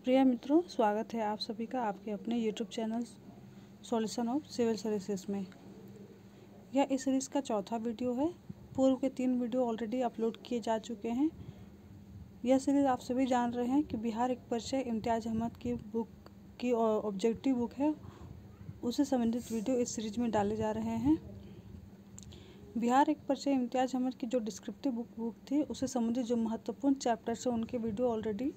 प्रिय मित्रों, स्वागत है आप सभी का आपके अपने YouTube channel solution of civil services में। यह इस सीरीज़ का चौथा वीडियो है। पूर्व के 3 वीडियो ऑलरेडी अपलोड किए जा चुके हैं। यह सीरीज़ आप सभी जान रहे हैं कि बिहार एक परिचय इम्तियाज़ अहमद की बुक की ऑब्जेक्टिव बुक है, उससे संबंधित वीडियो इस सीरीज में डाले जा रहे हैं। बिहार एक परिचय इम्तियाज़ अहमद की जो डिस्क्रिप्टिव बुक थी, उससे संबंधित जो महत्वपूर्ण चैप्टर्स हैं उनके वीडियो ऑलरेडी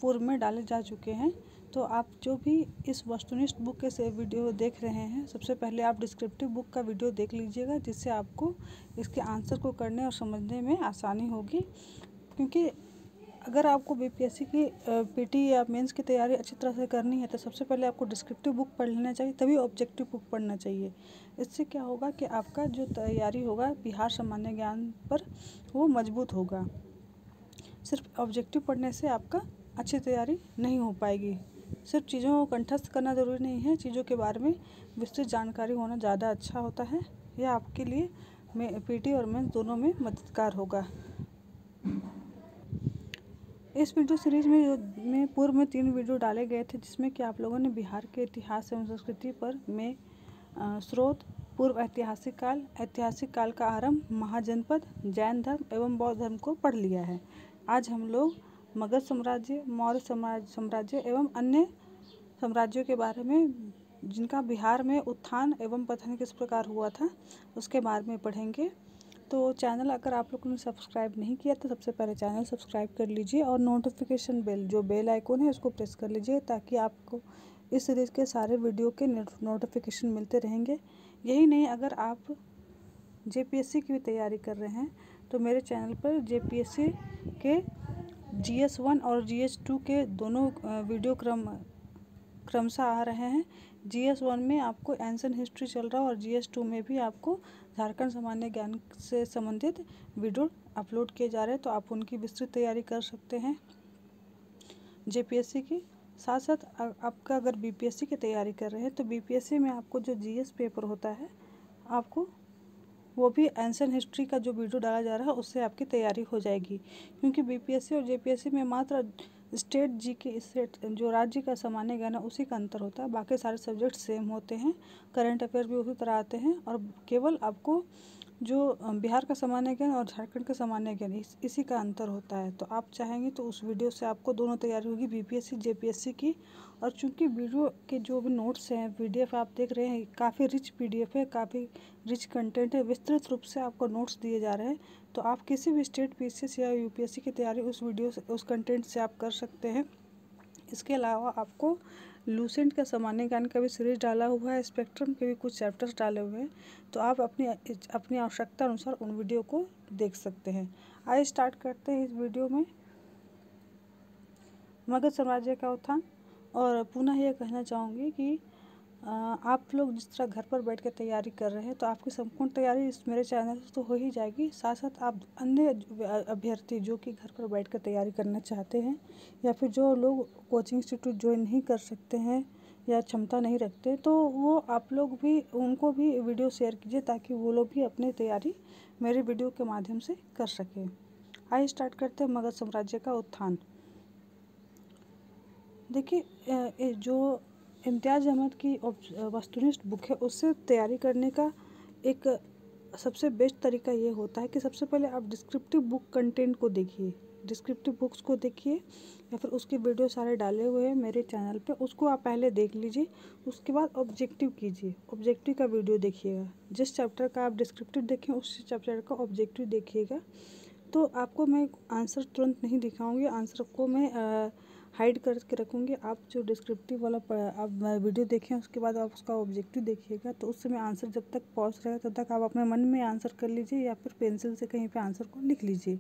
पूर्व में डाले जा चुके हैं। तो आप जो भी इस वस्तुनिष्ठ बुक के से वीडियो देख रहे हैं, सबसे पहले आप डिस्क्रिप्टिव बुक का वीडियो देख लीजिएगा, जिससे आपको इसके आंसर को करने और समझने में आसानी होगी। क्योंकि अगर आपको बीपीएससी की पीटी या मेंस की तैयारी अच्छी तरह से करनी है तो सबसे पहले आपको डिस्क्रिप्टिव बुक पढ़ लेना चाहिए, तभी ऑब्जेक्टिव बुक पढ़ना चाहिए। इससे क्या होगा कि आपका जो तैयारी होगा बिहार सामान्य ज्ञान पर, वो मजबूत होगा। सिर्फ ऑब्जेक्टिव पढ़ने से आपका अच्छी तैयारी नहीं हो पाएगी। सिर्फ चीज़ों को कंठस्थ करना ज़रूरी नहीं है, चीज़ों के बारे में विस्तृत जानकारी होना ज़्यादा अच्छा होता है। यह आपके लिए पीटी और मेंस दोनों में मददगार होगा। इस वीडियो सीरीज में पूर्व में 3 वीडियो डाले गए थे, जिसमें कि आप लोगों ने बिहार के इतिहास एवं संस्कृति पर स्रोत, पूर्व ऐतिहासिक काल का आरंभ, महाजनपद, जैन धर्म एवं बौद्ध धर्म को पढ़ लिया है। आज हम लोग मगध साम्राज्य, मौर्य साम्राज्य एवं अन्य साम्राज्यों के बारे में, जिनका बिहार में उत्थान एवं पतन किस प्रकार हुआ था, उसके बारे में पढ़ेंगे। तो चैनल अगर आप लोगों ने सब्सक्राइब नहीं किया तो सबसे पहले चैनल सब्सक्राइब कर लीजिए और नोटिफिकेशन बेल, जो बेल आइकॉन है, उसको प्रेस कर लीजिए, ताकि आपको इस सीरीज़ के सारे वीडियो के नोटिफिकेशन मिलते रहेंगे। यही नहीं, अगर आप जेपीएससी की भी तैयारी कर रहे हैं तो मेरे चैनल पर जेपीएससी के GS 1 और GS 2 के दोनों वीडियो क्रमशः आ रहे हैं। GS 1 में आपको एंशिएंट हिस्ट्री चल रहा है और GS 2 में भी आपको झारखंड सामान्य ज्ञान से संबंधित वीडियो अपलोड किए जा रहे हैं, तो आप उनकी विस्तृत तैयारी कर सकते हैं जेपीएससी की। साथ साथ आपका अगर बीपीएससी की तैयारी कर रहे हैं तो बीपीएससी में आपको जो GS पेपर होता है, आपको वो भी एंशिएंट हिस्ट्री का जो वीडियो डाला जा रहा है उससे आपकी तैयारी हो जाएगी। क्योंकि बीपीएससी और जेपीएससी में मात्र स्टेट जीके, स्टेट जो राज्य का सामान्य ज्ञान है उसी का अंतर होता है, बाकी सारे सब्जेक्ट सेम होते हैं। करंट अफेयर भी उसी तरह आते हैं, और केवल आपको जो बिहार का सामान्य ज्ञान और झारखंड का सामान्य ज्ञान इसी का अंतर होता है। तो आप चाहेंगे तो उस वीडियो से आपको दोनों तैयारी होगी, बीपीएससी जेपीएससी की। और चूंकि वीडियो के जो भी नोट्स हैं, पीडीएफ आप देख रहे हैं, काफ़ी रिच पीडीएफ है, काफ़ी रिच कंटेंट है, विस्तृत रूप से आपको नोट्स दिए जा रहे हैं। तो आप किसी भी स्टेट पीसीएस या यूपीएससी की तैयारी उस वीडियो से, उस कंटेंट से आप कर सकते हैं। इसके अलावा आपको लूसेंट का सामान्य ज्ञान का भी सीरीज डाला हुआ है, स्पेक्ट्रम के भी कुछ चैप्टर्स डाले हुए हैं, तो आप अपनी आवश्यकता अनुसार उन वीडियो को देख सकते हैं। आइए स्टार्ट करते हैं इस वीडियो में। मगध साम्राज्य का उत्थान। और पुनः यह कहना चाहूँगी कि आप लोग जिस तरह घर पर बैठ कर तैयारी कर रहे हैं, तो आपकी संपूर्ण तैयारी इस मेरे चैनल से तो हो ही जाएगी। साथ साथ आप अन्य अभ्यर्थी जो कि घर पर बैठ कर तैयारी करना चाहते हैं, या फिर जो लोग कोचिंग इंस्टीट्यूट ज्वाइन नहीं कर सकते हैं या क्षमता नहीं रखते, तो वो आप लोग भी उनको भी वीडियो शेयर कीजिए, ताकि वो लोग भी अपनी तैयारी मेरे वीडियो के माध्यम से कर सकें। आइए स्टार्ट करते हैं मगध साम्राज्य का उत्थान। देखिए, जो इम्तियाज़ अहमद की वस्तुनिष्ठ बुक है, उससे तैयारी करने का एक सबसे बेस्ट तरीका ये होता है कि सबसे पहले आप डिस्क्रिप्टिव बुक कंटेंट को देखिए, डिस्क्रिप्टिव बुक्स को देखिए, या फिर उसके वीडियो सारे डाले हुए हैं मेरे चैनल पे, उसको आप पहले देख लीजिए। उसके बाद ऑब्जेक्टिव कीजिए, ऑब्जेक्टिव का वीडियो देखिएगा। जिस चैप्टर का आप डिस्क्रिप्टिव देखें उस चैप्टर का ऑब्जेक्टिव देखिएगा। तो आपको मैं आंसर तुरंत नहीं दिखाऊंगी, आंसर को मैं हाइड करके रखूँगी। आप जो डिस्क्रिप्टिव वाला आप वीडियो देखें, उसके बाद आप उसका ऑब्जेक्टिव देखिएगा, तो उस समय आंसर जब तक पॉज रहेगा तब तक आप अपने मन में आंसर कर लीजिए, या फिर पेंसिल से कहीं पे आंसर को लिख लीजिए।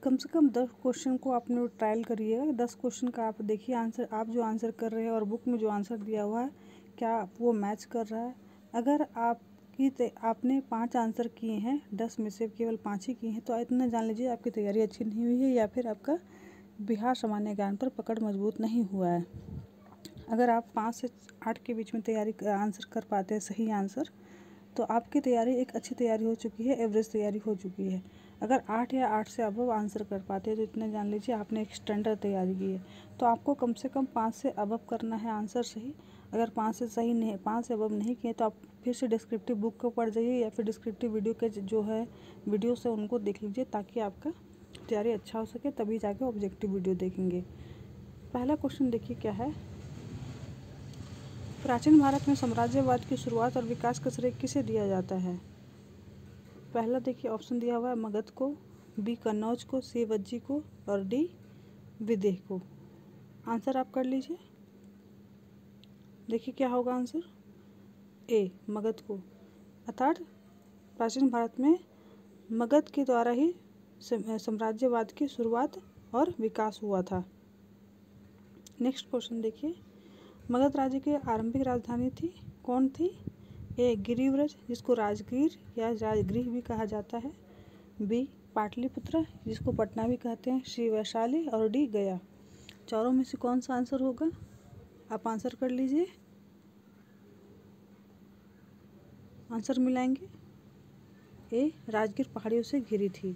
कम से कम 10 क्वेश्चन को आपने ट्रायल करिएगा। 10 क्वेश्चन का आप देखिए आंसर, आप जो आंसर कर रहे हैं और बुक में जो आंसर दिया हुआ है, क्या वो मैच कर रहा है। अगर आपने 5 आंसर किए हैं, 10 में से केवल 5 ही किए हैं, तो इतना जान लीजिए आपकी तैयारी अच्छी नहीं हुई है, या फिर आपका बिहार सामान्य ज्ञान पर पकड़ मजबूत नहीं हुआ है। अगर आप 5 से 8 के बीच में तैयारी आंसर कर पाते हैं, सही आंसर, तो आपकी तैयारी एक अच्छी तैयारी हो चुकी है, एवरेज तैयारी हो चुकी है। अगर 8 या 8 से अबव आंसर कर पाते हैं तो इतने जान लीजिए आपने एक स्टैंडर्ड तैयारी की है। तो आपको कम से कम 5 से अबव करना है आंसर सही। अगर 5 से सही नहीं, 5 से अबव नहीं किए तो आप फिर से डिस्क्रिप्टिव बुक को पढ़ जाइए या फिर डिस्क्रिप्टिव वीडियो के जो है वीडियो से उनको देख लीजिए, ताकि आपका तैयारी अच्छा हो सके, तभी जाके ऑब्जेक्टिव वीडियो देखेंगे। पहला क्वेश्चन देखिए क्या है। प्राचीन भारत में साम्राज्यवाद की शुरुआत और विकास का श्रेय किसे दिया जाता है? पहला देखिए ऑप्शन दिया हुआ है मगध को, बी कन्नौज को, सी वज्जी को और डी विदेह को। आंसर आप कर लीजिए। देखिए क्या होगा आंसर, ए मगध को, अर्थात प्राचीन भारत में मगध के द्वारा ही साम्राज्यवाद की शुरुआत और विकास हुआ था। नेक्स्ट क्वेश्चन देखिए, मगध राज्य की आरंभिक राजधानी थी कौन थी? ए गिरिव्रज जिसको राजगीर या राजगृह भी कहा जाता है, बी पाटलिपुत्र जिसको पटना भी कहते हैं, सी वैशाली और डी गया। चारों में से कौन सा आंसर होगा? आप आंसर कर लीजिए। आंसर मिलाएंगे। ए राजगीर पहाड़ियों से घिरी थी,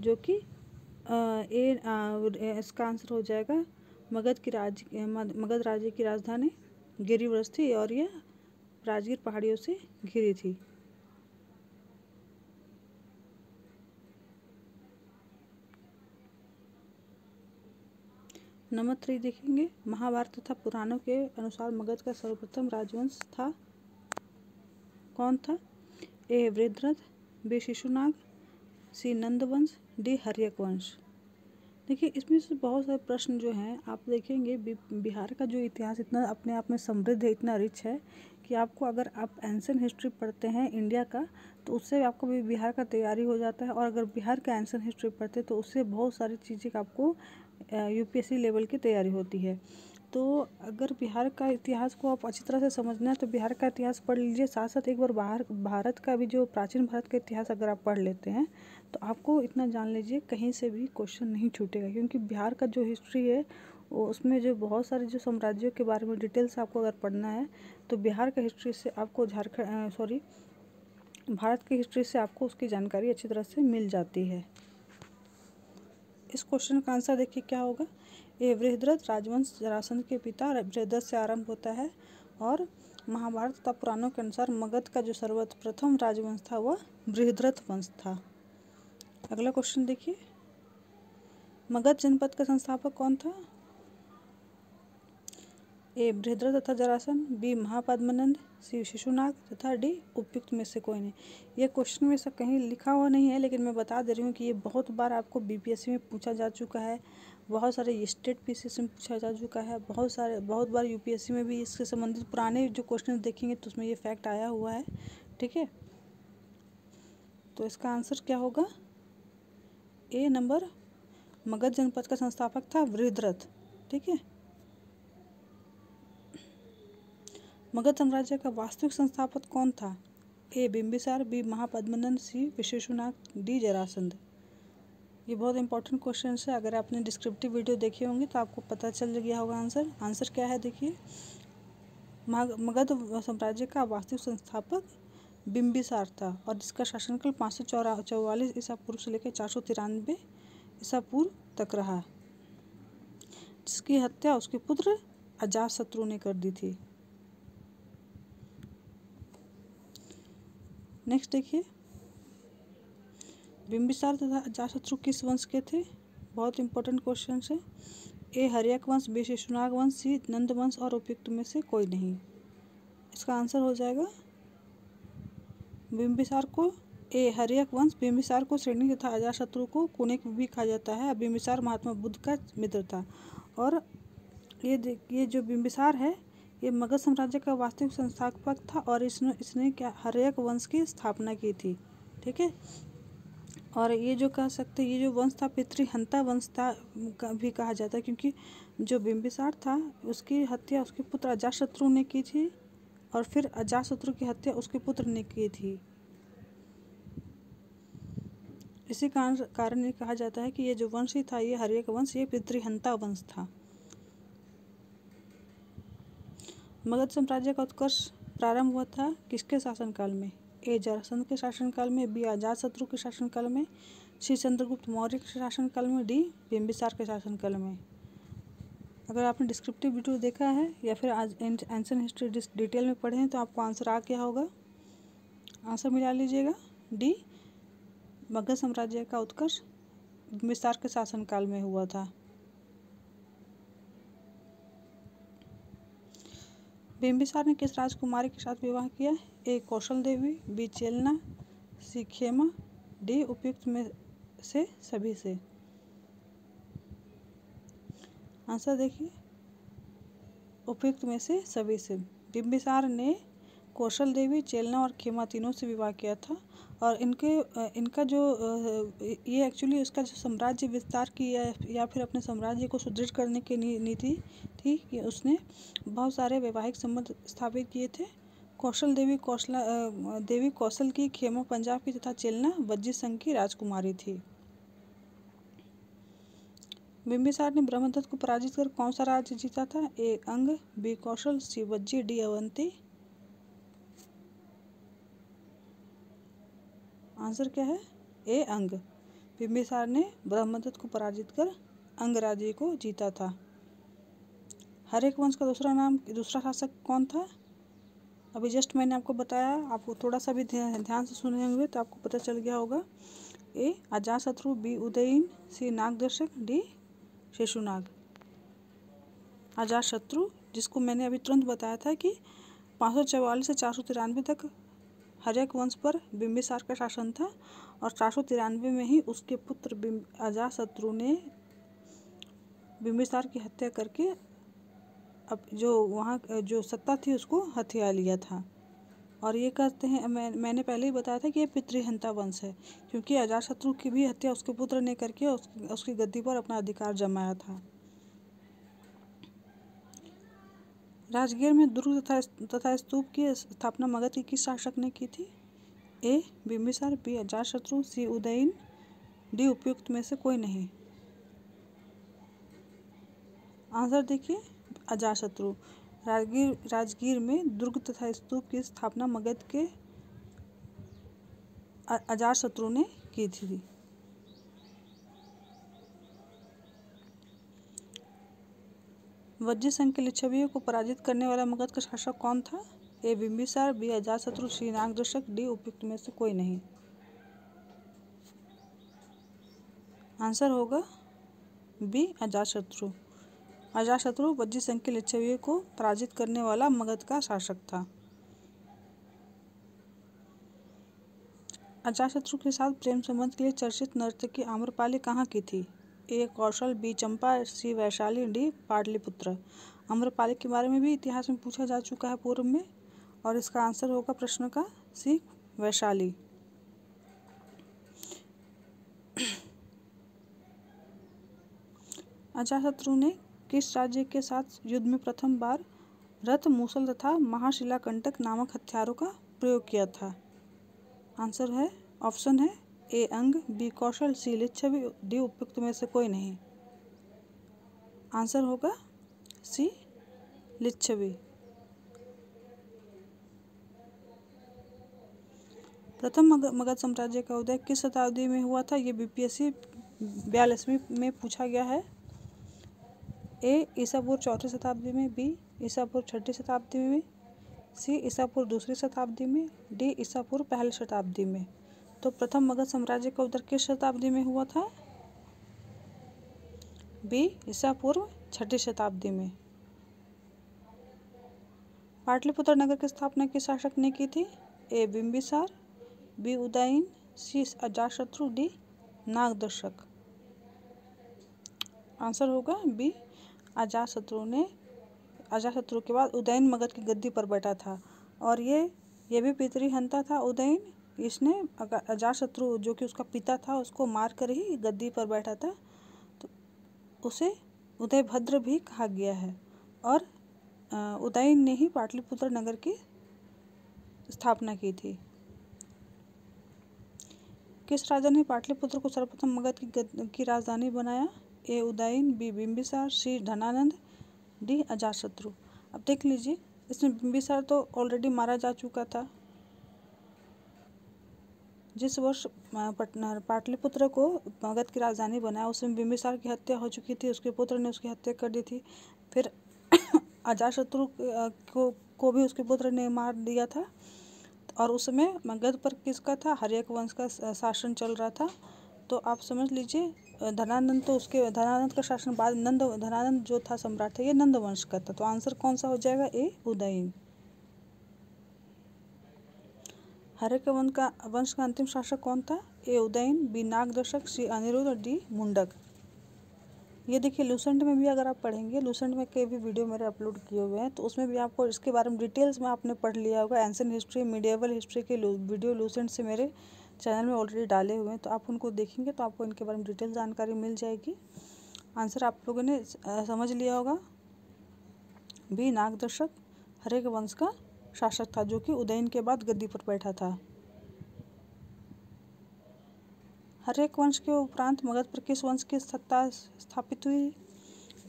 जो कि इसका आंसर हो जाएगा मगध राज्य की राजधानी गिरिव्रज थी और यह राजगीर पहाड़ियों से घिरी थी। नंबर 3 देखेंगे, महाभारत तथा पुराणों के अनुसार मगध का सर्वप्रथम राजवंश था कौन था? ए वृद्धरथ, बी शिशुनाग, सी नंदवंश, डी हर्यक वंश। देखिए इसमें से बहुत सारे प्रश्न जो हैं आप देखेंगे, बिहार का जो इतिहास इतना अपने आप में समृद्ध है, इतना रिच है कि आपको अगर आप एंशिएंट हिस्ट्री पढ़ते हैं इंडिया का तो उससे आपको भी बिहार का तैयारी हो जाता है, और अगर बिहार का एंशिएंट हिस्ट्री पढ़ते हैं तो उससे बहुत सारी चीज़ें का आपको यूपीएससी लेवल की तैयारी होती है। तो अगर बिहार का इतिहास को आप अच्छी तरह से समझना है तो बिहार का इतिहास पढ़ लीजिए, साथ साथ एक बार भारत का भी जो प्राचीन भारत का इतिहास अगर आप पढ़ लेते हैं तो आपको इतना जान लीजिए कहीं से भी क्वेश्चन नहीं छूटेगा, क्योंकि बिहार का जो हिस्ट्री है वो उसमें जो बहुत सारे जो साम्राज्यों के बारे में डिटेल्स आपको अगर पढ़ना है तो बिहार का हिस्ट्री से आपको भारत की हिस्ट्री से आपको उसकी जानकारी अच्छी तरह से मिल जाती है। इस क्वेश्चन का आंसर देखिए क्या होगा। ये बृहद्रथ राजवंश जरासंध के पिता बृहद्रथ से आरंभ होता है, और महाभारत तथा पुराणों के अनुसार मगध का जो सर्वप्रथम राजवंश था वह बृहद्रथ वंश था। अगला क्वेश्चन देखिए, मगध जनपद का संस्थापक कौन था? ए बृहद्रथ तथा जरासंध, बी महापद्मनंद, सी शिशुनाग तथा डी उपयुक्त में से कोई नहीं। ये क्वेश्चन में से कहीं लिखा हुआ नहीं है, लेकिन मैं बता दे रही हूँ कि ये बहुत बार आपको बीपीएससी में पूछा जा चुका है, बहुत सारे स्टेट पीसीएस में पूछा जा चुका है, बहुत बार यूपीएससी में भी इससे संबंधित पुराने जो क्वेश्चन देखेंगे तो उसमें ये फैक्ट आया हुआ है। ठीक है, तो इसका आंसर क्या होगा? ए नंबर, मगध जनपद का संस्थापक था बृहद्रथ। ठीक है, मगध साम्राज्य का वास्तविक संस्थापक कौन था? ए बिंबिसार, बी महापद्मनंद, सी विशेषुनाग, डी जरासंध। ये बहुत इंपॉर्टेंट क्वेश्चन है, अगर आपने डिस्क्रिप्टिव वीडियो देखी होंगी तो आपको पता चल गया होगा आंसर। आंसर क्या है देखिए, मगध साम्राज्य का वास्तविक संस्थापक बिंबिसार था, और जिसका शासनकाल 544 ईसा पूर्व से लेकर 493 ईसा पूर्व तक रहा, जिसकी हत्या उसके पुत्र अजातशत्रु ने कर दी थी। नेक्स्ट देखिए, बिंबिसार तथा अजातशत्रु किस वंश के थे? बहुत इंपॉर्टेंट क्वेश्चन है। ए हर्यक वंश, बी शिशुनाग वंश, सी नंद वंश और उपयुक्त में से कोई नहीं। इसका आंसर हो जाएगा बिंबिसार को। ए हर्यक वंश बिंबिसार को श्रेणी तथा अजातशत्रु को कुनिक भी कहा जाता है। बिंबिसार महात्मा बुद्ध का मित्र था, और ये जो बिंबिसार है ये मगध साम्राज्य का वास्तविक संस्थापक था, और इसने क्या हर्यक वंश की स्थापना की थी। ठीक है, और ये जो कह सकते ये जो वंश था पितृहंता वंश था भी कहा जाता है, क्योंकि जो बिंबिसार था उसकी हत्या उसके पुत्र अजातशत्रु ने की थी, और फिर अजातशत्रु की हत्या उसके पुत्र ने की थी। इसी कारण ये कहा जाता है कि ये जो वंश ही था ये हर्यक वंश, ये पितृहंता वंश था। मगध साम्राज्य का उत्कर्ष प्रारंभ हुआ था किसके शासनकाल में? ए जरासंध के शासनकाल में, बी अजातशत्रु के शासनकाल में, सी चंद्रगुप्त मौर्य के शासनकाल में, डी बिंबिसार के शासनकाल में। अगर आपने डिस्क्रिप्टिव वीडियो देखा है या फिर आज एंशिएंट हिस्ट्री डिटेल में पढ़े हैं तो आपको आंसर आ गया होगा। आंसर मिला लीजिएगा, डी मगध साम्राज्य का उत्कर्ष बिंबिसार के शासनकाल में हुआ था। बिंबिसार ने किस राजकुमारी के साथ विवाह किया? ए कौशल देवी, बी चेलना, सी खेमा, डी उपयुक्त में से सभी से। आंसर देखिए, उपयुक्त में से सभी से। बिंबिसार ने कौशल देवी, चेलना और खेमा तीनों से विवाह किया था और इनका जो ये एक्चुअली उसका जो साम्राज्य विस्तार की या फिर अपने साम्राज्य को सुदृढ़ करने की नीति थी कि उसने बहुत सारे वैवाहिक संबंध स्थापित किए थे। कौशल देवी कौशल की, खेमा पंजाब की तथा चेलना वज्जी संघ की राजकुमारी थी। बिंबिसार ने ब्रह्मदत्त को पराजित कर कौन सा राज्य जीता था? ए अंग, बी कौशल, सी वज्जी, डी अवंती। आंसर क्या है? ए अंग। बिंबिसार ने ब्रह्मदत्त को पराजित कर अंग राज्य को जीता था। हर्यक वंश का दूसरा शासक कौन था? अभी जस्ट मैंने आपको बताया, आपको थोड़ा सा भी ध्यान से सुने होंगे तो आपको पता चल गया होगा। ए अजातशत्रु, बी उदयीन, सी नागदर्शक, डी शेषुनाग। अजातशत्रु, जिसको मैंने अभी तुरंत बताया था कि 544 से 493 तक हर्यक वंश पर बिंबिसार का शासन था और 493 में ही उसके पुत्र अजातशत्रु ने बिंबिसार की हत्या करके अब जो वहाँ जो सत्ता थी उसको हथिया लिया था। और ये कहते हैं, मैंने पहले ही बताया था कि ये पितृहंता वंश है, क्योंकि अजातशत्रु की भी हत्या उसके पुत्र ने करके उसकी गद्दी पर अपना अधिकार जमाया था। राजगीर में दुर्ग तथा स्तूप की स्थापना मगध के किस शासक ने की थी? ए बिंबिसार, बी अजातशत्रु, सी उदयीन, डी उपयुक्त में से कोई नहीं। आंसर देखिए, अजातशत्रु। राजगीर में दुर्ग तथा स्तूप की स्थापना मगध के अजातशत्रु ने की थी। वज्जी संघ के लिच्छवियों को पराजित करने वाला मगध का शासक कौन था? ए बिंबिसार, बी अजातशत्रु, सी नागदर्शक, डी उपयुक्त में से कोई नहीं। आंसर होगा बी अजातशत्रु। अजातशत्रु वज्जी संघ के लिच्छवियों को पराजित करने वाला मगध का शासक था। अजातशत्रु के साथ प्रेम संबंध के लिए चर्चित नर्तकी आम्रपाली कहाँ की थी? ए कौशल, बी चंपा, सी वैशाली, डी पाटलिपुत्र। आम्रपाली के बारे में भी इतिहास में पूछा जा चुका है पूर्व में और इसका आंसर होगा प्रश्न का सी वैशाली। अजातशत्रु ने किस राज्य के साथ युद्ध में प्रथम बार रथ, मूसल तथा महाशिलाकंटक नामक हथियारों का प्रयोग किया था? आंसर है, ऑप्शन है ए अंग, बी कौशल, सी लिच्छवी, डी उपयुक्त में से कोई नहीं। आंसर होगा सी लिच्छवी। प्रथम मगध साम्राज्य का उदय किस शताब्दी में हुआ था? ये बीपीएससी 42वीं में पूछा गया है। ए ईसा पूर्व 4वीं शताब्दी में, बी ईसा पूर्व 6वीं शताब्दी में, सी ईसा पूर्व 2री शताब्दी में, डी ईसा पूर्व 1ली शताब्दी में। तो प्रथम मगध साम्राज्य का उदय किस शताब्दी में हुआ था? बी ईसा पूर्व 6ठी शताब्दी में। पाटलिपुत्र नगर की स्थापना किस शासक ने की थी? ए बिंबिसार, बी उदयीन, सी अजातशत्रु, डी नागदर्शक। आंसर होगा बी अजातशत्रु ने। अजातशत्रु के बाद उदयीन मगध की गद्दी पर बैठा था और ये भी पितृहंता था उदयीन। इसने अजातशत्रु जो कि उसका पिता था उसको मार कर ही गद्दी पर बैठा था, तो उसे उदयभद्र भी कहा गया है। और उदयीन ने ही पाटलिपुत्र नगर की स्थापना की थी। किस राजा ने पाटलिपुत्र को सर्वप्रथम मगध की राजधानी बनाया? ए उदयीन, बी बिंबिसार, सी धनानंद, डी अजातशत्रु। अब देख लीजिए, इसमें बिंबिसार तो ऑलरेडी मारा जा चुका था जिस वर्ष पाटलिपुत्र को मगध की राजधानी बनाया उस समय बिंबिसार की हत्या हो चुकी थी, उसके पुत्र ने उसकी हत्या कर दी थी। फिर अजातशत्रु को भी उसके पुत्र ने मार दिया था। और उस समय मगध पर किसका था, हर्यक वंश का शासन चल रहा था। तो आप समझ लीजिए धनानंद, तो उसके धनानंद का शासन बाद धनानंद जो था सम्राट था, ये नंद वंश का था। तो आंसर कौन सा हो जाएगा, ए उदयन। हर्यक वंश का अंतिम शासक कौन था, ए उदयन, बी नागदशक, सी अनिरुद्ध और डी मुंडक। ये देखिए लूसेंट में भी अगर आप पढ़ेंगे, लूसेंट में कई भी वीडियो मेरे अपलोड किए हुए हैं, तो उसमें भी आपको इसके बारे में डिटेल्स में आपने पढ़ लिया होगा। एंशिएंट हिस्ट्री, मिडिएवल हिस्ट्री के वीडियो लूसेंट से मेरे चैनल में ऑलरेडी डाले हुए हैं, तो आप उनको देखेंगे तो आपको इनके बारे में डिटेल जानकारी मिल जाएगी। आंसर आप लोगों ने समझ लिया होगा, बी नागदशक हर्यक वंश का शासक था, जो कि उदयन के बाद गद्दी पर बैठा था। हर्यक वंश के उपरांत मगध पर किस वंश की सत्ता स्थापित हुई,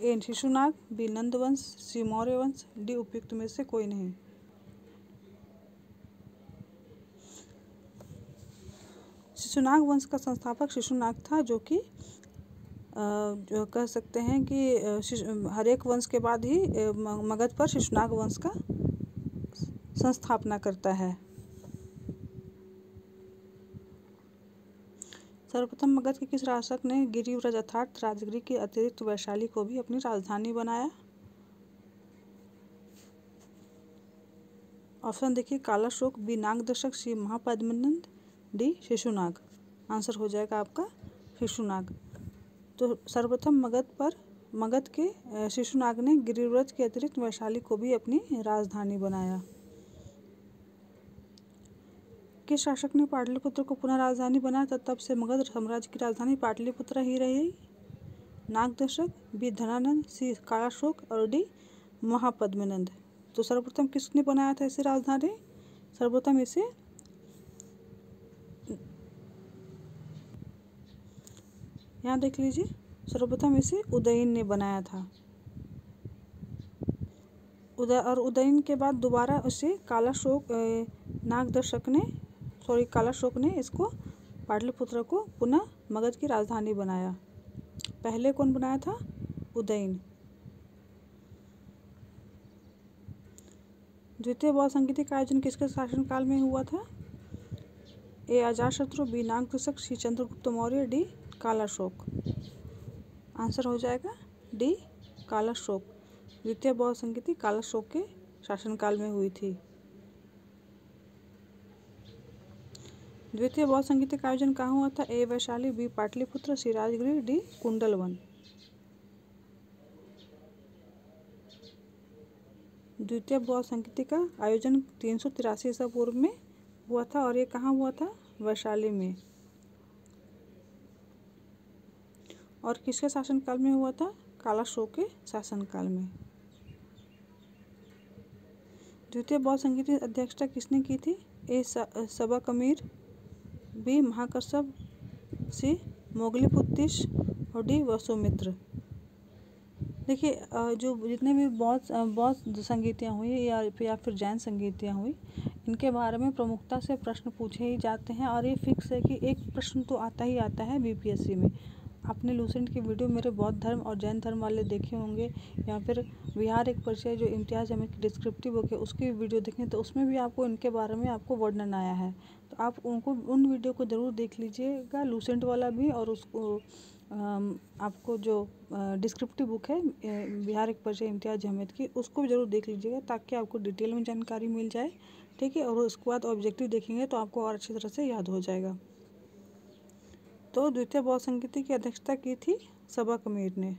ए शिशुनाग, बी नंद वंश, सी मौर्य वंश, डी उपयुक्त में से कोई नहीं। शिशुनाग वंश का संस्थापक शिशुनाग था, जो कि जो कह सकते हैं कि हर्यक वंश के बाद ही मगध पर शिशुनाग वंश का संस्थापना करता है। सर्वप्रथम मगध के किस शासक ने गिरिव्रज अर्थात राजगिरी के अतिरिक्त वैशाली को भी अपनी राजधानी बनाया। ऑप्शन देखिए, कालाशोक, बी नागदशक, सी महापद्मनंद, डी शिशुनाग। आंसर हो जाएगा आपका शिशुनाग। तो सर्वप्रथम मगध के शिशुनाग ने गिरिव्रज के अतिरिक्त वैशाली को भी अपनी राजधानी बनाया। किस शासक ने पाटलिपुत्र को पुनः राजधानी बनाया था, तब से मगध साम्राज्य की राजधानी पाटलिपुत्र ही रही। नागदशक, बी धनानंद, सी कालाशोक और डी महापद्मनंद। तो सर्वप्रथम किसने बनाया था इसे राजधानी, सर्वप्रथम इसे यहाँ देख लीजिए, सर्वप्रथम इसे उदयन ने बनाया था। उदयन के बाद दोबारा उसे कालाशोक ने इसको पाटलिपुत्र को पुनः मगध की राजधानी बनाया। पहले कौन बनाया था, उदयन। द्वितीय बौद्ध संगीति का आयोजन किसके शासनकाल में हुआ था, ए अजातशत्रु, बी नागदशक, सी चंद्रगुप्त मौर्य, डी कालाशोक। आंसर हो जाएगा डी कालाशोक। द्वितीय बौद्ध संगीति कालाशोक के शासनकाल में हुई थी। द्वितीय बौद्ध संगीति का आयोजन कहाँ हुआ था, ए वैशाली, बी पाटलिपुत्र, सी राजगिरी, डी कुंडलवन। द्वितीय बौद्ध संगीति का आयोजन 383 ईसा पूर्व में हुआ था, और ये कहाँ हुआ था, वैशाली में। और किसके शासनकाल में हुआ था, कालाशोक के शासनकाल में। द्वितीय बौद्ध संगीत की अध्यक्षता किसने की थी, ए सबकमीर, बी महाकश्यप, सी मोगलीपुत्तिश और डी वसुमित्र। देखिए जो जितने भी बौद्ध संगीतियाँ हुई या फिर जैन संगीतियाँ हुई, इनके बारे में प्रमुखता से प्रश्न पूछे ही जाते हैं, और ये फिक्स है कि एक प्रश्न तो आता ही आता है बीपीएससी में। आपने लूसेंट की वीडियो मेरे बौद्ध धर्म और जैन धर्म वाले देखे होंगे, या फिर बिहार एक परिचय जो इम्तियाज़ अहमद की डिस्क्रिप्टिव बुक है उसकी वीडियो देखें, तो उसमें भी आपको इनके बारे में आपको वर्णन आया है। तो आप उन वीडियो को ज़रूर देख लीजिएगा, लूसेंट वाला भी, और उसको आपको जो डिस्क्रिप्टिव बुक है बिहार एक परिचय इम्तियाज़ अहमद की, उसको भी ज़रूर देख लीजिएगा, ताकि आपको डिटेल में जानकारी मिल जाए। ठीक है, और उसके बाद ऑब्जेक्टिव देखेंगे तो आपको और अच्छी तरह से याद हो जाएगा। तो द्वितीय बौद्ध संगीति की अध्यक्षता की थी सबकमीर ने।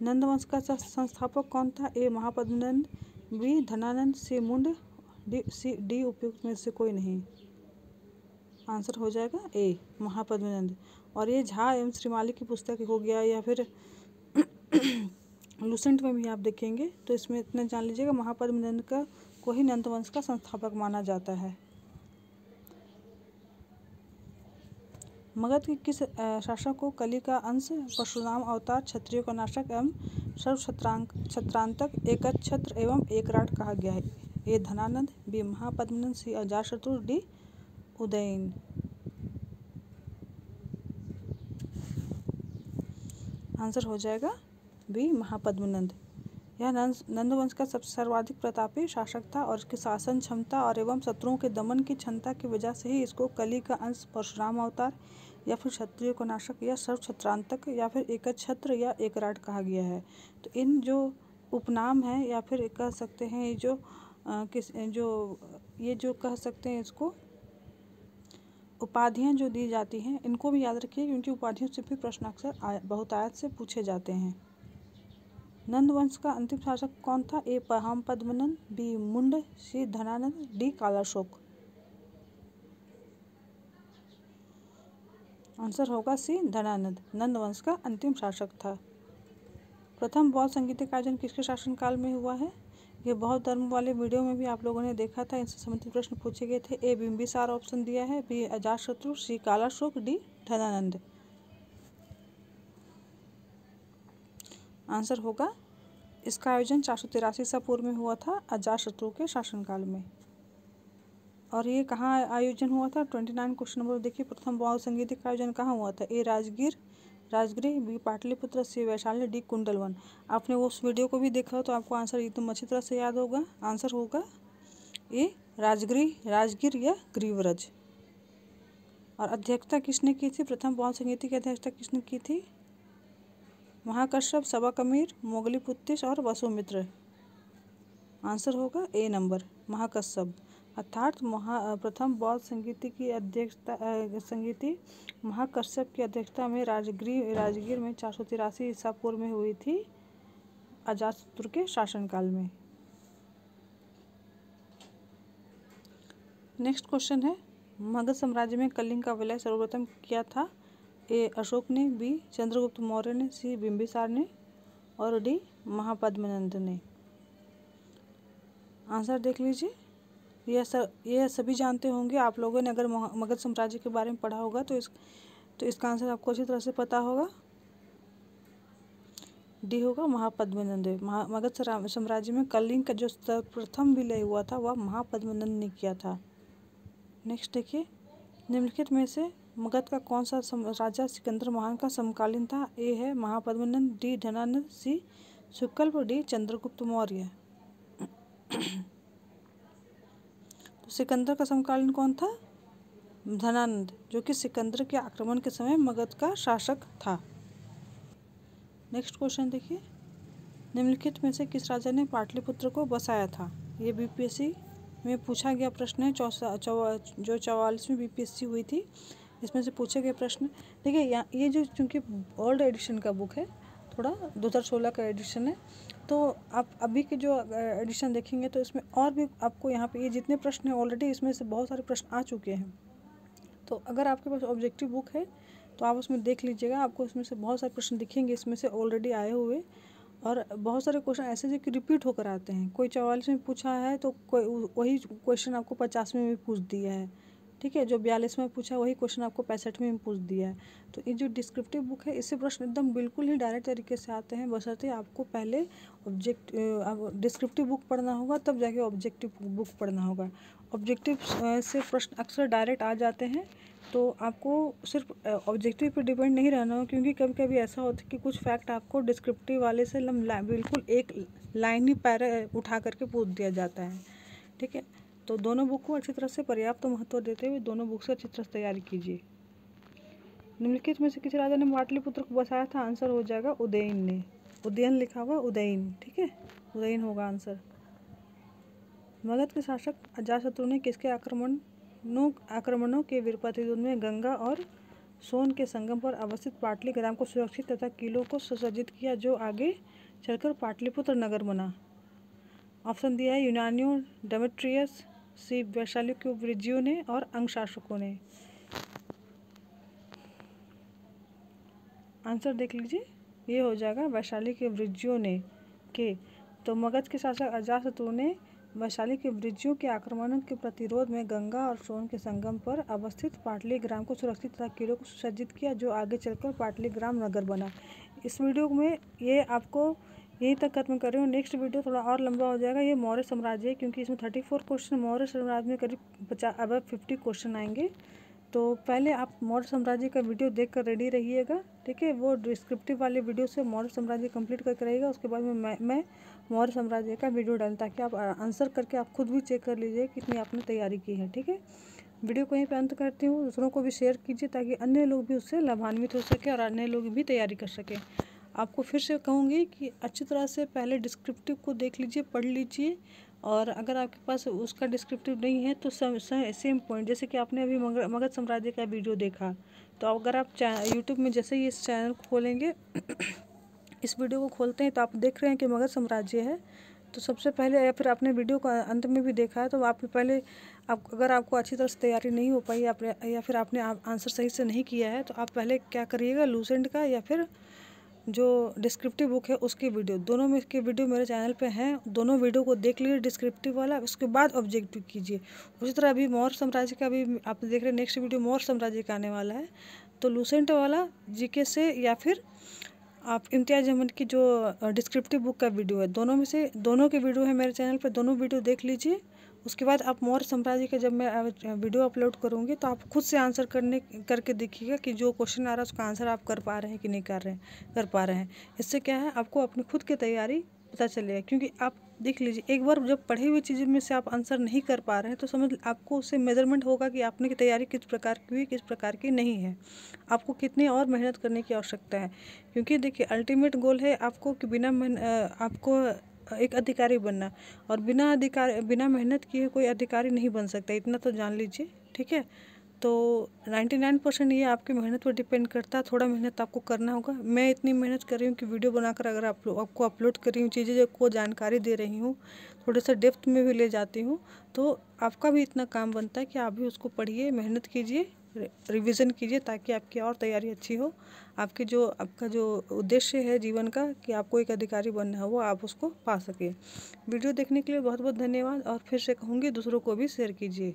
नंद वंश का संस्थापक कौन था, ए महापद्मनंद, बी धनानंद, सी मुंड, डी उपयुक्त में से कोई नहीं। आंसर हो जाएगा ए महापद्मनंद। और ये झा एवं श्रीमाली की पुस्तक हो गया, या फिर लूसेंट में भी आप देखेंगे, तो इसमें इतना जान लीजिएगा महापद्मनंद को ही नंद वंश का संस्थापक माना जाता है। मगध के किस शासक को कली का अंश, परशुराम अवतार, क्षत्रियों का नाशक एवं सर्व छत्रांतक, एकछत्र एवं एकराट कहा गया है। ए धनानंद, बी महापद्मनंद, सी अजातशत्रु, डी उदयन। आंसर हो जाएगा बी महापद्मनंद। यह नंद वंश का सबसे सर्वाधिक प्रतापी शासक था और इसकी शासन क्षमता और एवं शत्रुओं के दमन की क्षमता की वजह से ही इसको कली का अंश, परशुराम अवतार या फिर क्षत्रिय को नाशक या सर्व छत्रांतक या फिर एकछत्र या एकराट कहा गया है। तो इन जो उपनाम है या फिर कह सकते हैं ये जो कह सकते हैं इसको उपाधियां जो दी जाती हैं, इनको भी याद रखिए क्योंकि उपाधियों से भी प्रश्न अक्सर बहुतायत से पूछे जाते हैं। नंद वंश का अंतिम शासक कौन था? ए महापद्मनंद, बी मुंड, सी धनानंद, डी कालाशोक। आंसर होगा सी धनानंद, नंद वंश का अंतिम शासक था। प्रथम बौद्ध संगीत का आयोजन किसके शासनकाल में हुआ है? ये बौद्ध धर्म वाले वीडियो में भी आप लोगों ने देखा था, इनसे संबंधित प्रश्न पूछे गए थे। ए बिंबिसार ऑप्शन दिया है, बी अजातशत्रु, सी कालाशोक, डी धनानंद। आंसर होगा इसका आयोजन 483 ईसा पूर्व में हुआ था, अजातशत्रु के शासनकाल में। और ये कहाँ आयोजन हुआ था? 29 क्वेश्चन नंबर देखिए। प्रथम बौद्ध संगीत का आयोजन कहाँ हुआ था? ए राजगृह, बी पाटलिपुत्र, सी वैशाली, डी कुंडलवन। आपने उस वीडियो को भी देखा हो तो आपको आंसर एकदम अच्छी तरह से याद होगा। आंसर होगा ए राजगीर या ग्रीवरज। और अध्यक्षता किसने की थी? प्रथम बौद्ध संगीत की अध्यक्षता किसने की थी? महाकश्यप, सबकमीर, मोगलीपुत्तिस और वसुमित्र। आंसर होगा ए नंबर महाकश्यप। अर्थात प्रथम बौद्ध संगीति की अध्यक्षता महाकश्यप की अध्यक्षता में राजगीर में 483 ईसा पूर्व में हुई थी, अजातशत्रु के शासनकाल में। नेक्स्ट क्वेश्चन है, मगध साम्राज्य में कलिंग का विलय सर्वप्रथम किया था? ए अशोक ने, बी चंद्रगुप्त मौर्य ने, सी बिंबिसार ने और डी महापद्मनंद ने। आंसर देख लीजिए। ये सभी जानते होंगे आप लोगों ने, अगर मगध साम्राज्य के बारे में पढ़ा होगा तो इसका आंसर आपको अच्छी तरह से पता होगा। डी होगा महापद्मनंद। मगध साम्राज्य में कलिंग का जो सर्वप्रथम विलय हुआ था वह महापद्मनंद ने किया था। नेक्स्ट देखिए, निम्नलिखित में से मगध का कौन सा राजा सिकंदर महान का समकालीन था? ए है महापद्मनंद, डी धनानंद, सी शुक्ल, डी चंद्रगुप्त मौर्य। तो सिकंदर का समकालीन कौन था? धनानंद, जो कि सिकंदर के आक्रमण के समय मगध का शासक था। नेक्स्ट क्वेश्चन देखिए, निम्नलिखित में से किस राजा ने पाटलिपुत्र को बसाया था? ये बीपीएससी में पूछा गया प्रश्न है। जो 44वीं बीपीएससी हुई थी इसमें से पूछे गए प्रश्न। देखिए ये जो चूँकि ओल्ड एडिशन का बुक है, थोड़ा 2016 का एडिशन है, तो आप अभी के जो एडिशन देखेंगे तो इसमें और भी आपको यहाँ पे ये जितने प्रश्न हैं ऑलरेडी इसमें से बहुत सारे प्रश्न आ चुके हैं। तो अगर आपके पास ऑब्जेक्टिव बुक है तो आप उसमें देख लीजिएगा, आपको इसमें से बहुत सारे प्रश्न दिखेंगे इसमें से ऑलरेडी आए हुए, और बहुत सारे क्वेश्चन ऐसे जो कि रिपीट होकर आते हैं। कोई 44 में पूछा है तो कोई वही क्वेश्चन आपको 50 में भी पूछ दिया है, ठीक है। जो 42 में पूछा वही क्वेश्चन आपको 65 में भी पूछ दिया है। तो ये जो डिस्क्रिप्टिव बुक है इससे प्रश्न एकदम बिल्कुल ही डायरेक्ट तरीके से आते हैं, बशर्ते आपको पहले डिस्क्रिप्टिव बुक पढ़ना होगा, तब जाके ऑब्जेक्टिव बुक पढ़ना होगा। ऑब्जेक्टिव से प्रश्न अक्सर डायरेक्ट आ जाते हैं, तो आपको सिर्फ ऑब्जेक्टिव पर डिपेंड नहीं रहना हो, क्योंकि कभी कभी ऐसा होता है कि कुछ फैक्ट आपको डिस्क्रिप्टिव वाले से बिल्कुल एक लाइन ही पैरा उठा करके पूछ दिया जाता है, ठीक है। तो दोनों बुक को अच्छी तरह से पर्याप्त महत्व देते हुए दोनों बुक से अच्छी तरह से तैयारी कीजिए। निम्नलिखित में से किसी राजा ने पाटलिपुत्र को बसाया था? आंसर हो जाएगा उदयन ने। उदयन लिखा हुआ उदयन, ठीक है, उदयन होगा आंसर। मगध के शासक अजातशत्रु ने किसके आक्रमणों के प्रतिरोध में गंगा और सोन के संगम पर अवस्थित पाटली ग्राम को सुरक्षित तथा किलों को सुसज्जित किया, जो आगे चलकर पाटलिपुत्र नगर बना? ऑप्शन दिया है यूनानियों, डेमेट्रियस, सी वैशाली के वृज्जियों ने और अंग शासकों ने। आंसर देख लीजिए, ये हो जाएगा वैशाली के वृज्जियों ने के। तो मगध के शासक अजातशत्रु ने वैशाली के वृज्जियों के आक्रमणों के प्रतिरोध में गंगा और सोन के संगम पर अवस्थित पाटली ग्राम को सुरक्षित तथा किलों को सुसज्जित किया, जो आगे चलकर पाटली ग्राम नगर बना। इस वीडियो में ये आपको यहीं तक खत्म कर रही हूँ। नेक्स्ट वीडियो थोड़ा और लंबा हो जाएगा। ये मौर्य साम्राज्य है, क्योंकि इसमें 34 क्वेश्चन, मौर्य साम्राज्य में करीब 50 क्वेश्चन आएंगे। तो पहले आप मौर्य साम्राज्य का वीडियो देखकर रेडी रहिएगा, ठीक है। वो डिस्क्रिप्टिव वाले वीडियो से मौर्य साम्राज्य कंप्लीट करके रहेगा। उसके बाद में मैं मौर्य साम्राज्य का वीडियो डालूँ, ताकि आप आंसर करके आप खुद भी चेक कर लीजिए कितनी आपने तैयारी की है, ठीक है। वीडियो को यहीं पे अंत करती हूँ। दूसरों को भी शेयर कीजिए, ताकि अन्य लोग भी उससे लाभान्वित हो सके और अन्य लोग भी तैयारी कर सकें। आपको फिर से कहूँगी कि अच्छी तरह से पहले डिस्क्रिप्टिव को देख लीजिए, पढ़ लीजिए। और अगर आपके पास उसका डिस्क्रिप्टिव नहीं है तो सेम पॉइंट, जैसे कि आपने अभी मगध साम्राज्य का वीडियो देखा, तो अगर आप यूट्यूब में जैसे ही इस चैनल को खोलेंगे इस वीडियो को खोलते हैं, तो आप देख रहे हैं कि मगध साम्राज्य है। तो सबसे पहले, या फिर आपने वीडियो को अंत में भी देखा है, तो आप पहले अगर आपको अच्छी तरह से तैयारी नहीं हो पाई, या फिर आपने आंसर सही से नहीं किया है, तो आप पहले क्या करिएगा, लूसेंट का या फिर जो डिस्क्रिप्टिव बुक है उसकी वीडियो, दोनों में के वीडियो मेरे चैनल पे हैं। दोनों वीडियो को देख लीजिए, डिस्क्रिप्टिव वाला, उसके बाद ऑब्जेक्टिव कीजिए। उसी तरह अभी मौर्य साम्राज्य का भी आप देख रहे हैं, नेक्स्ट वीडियो मौर्य साम्राज्य का आने वाला है। तो लूसेंट वाला जीके से, या फिर आप इम्तियाज़ अहमद की जो डिस्क्रिप्टिव बुक का वीडियो है, दोनों में से दोनों के वीडियो है मेरे चैनल पर, दोनों वीडियो देख लीजिए। उसके बाद आप मौर्य साम्राज्य का जब मैं वीडियो अपलोड करूँगी, तो आप खुद से आंसर करके देखिएगा कि जो क्वेश्चन आ रहा है उसका आंसर आप कर पा रहे हैं कि नहीं कर पा रहे हैं। इससे क्या है, आपको अपनी खुद की तैयारी पता चलेगा। क्योंकि आप देख लीजिए, एक बार जब पढ़ी हुई चीज़ों में से आप आंसर नहीं कर पा रहे हैं, तो समझ आपको उससे मेजरमेंट होगा कि आपने की तैयारी किस प्रकार की हुई, किस प्रकार की नहीं है, आपको कितनी और मेहनत करने की आवश्यकता है। क्योंकि देखिए, अल्टीमेट गोल है आपको कि आपको एक अधिकारी बनना, और बिना मेहनत किए कोई अधिकारी नहीं बन सकता, इतना तो जान लीजिए, ठीक है। तो 99% ये आपकी मेहनत पर डिपेंड करता है। थोड़ा मेहनत आपको करना होगा। मैं इतनी मेहनत कर रही हूँ कि वीडियो बनाकर अगर आपको अपलोड कर रही हूँ, चीज़ें को जानकारी दे रही हूँ, थोड़े से डेप्थ में भी ले जाती हूँ, तो आपका भी इतना काम बनता है कि आप भी उसको पढ़िए, मेहनत कीजिए, रिवीजन कीजिए, ताकि आपकी और तैयारी अच्छी हो। आपका जो उद्देश्य है जीवन का, कि आपको एक अधिकारी बनना है, वो आप उसको पा सके। वीडियो देखने के लिए बहुत बहुत धन्यवाद, और फिर से कहूँगी दूसरों को भी शेयर कीजिए।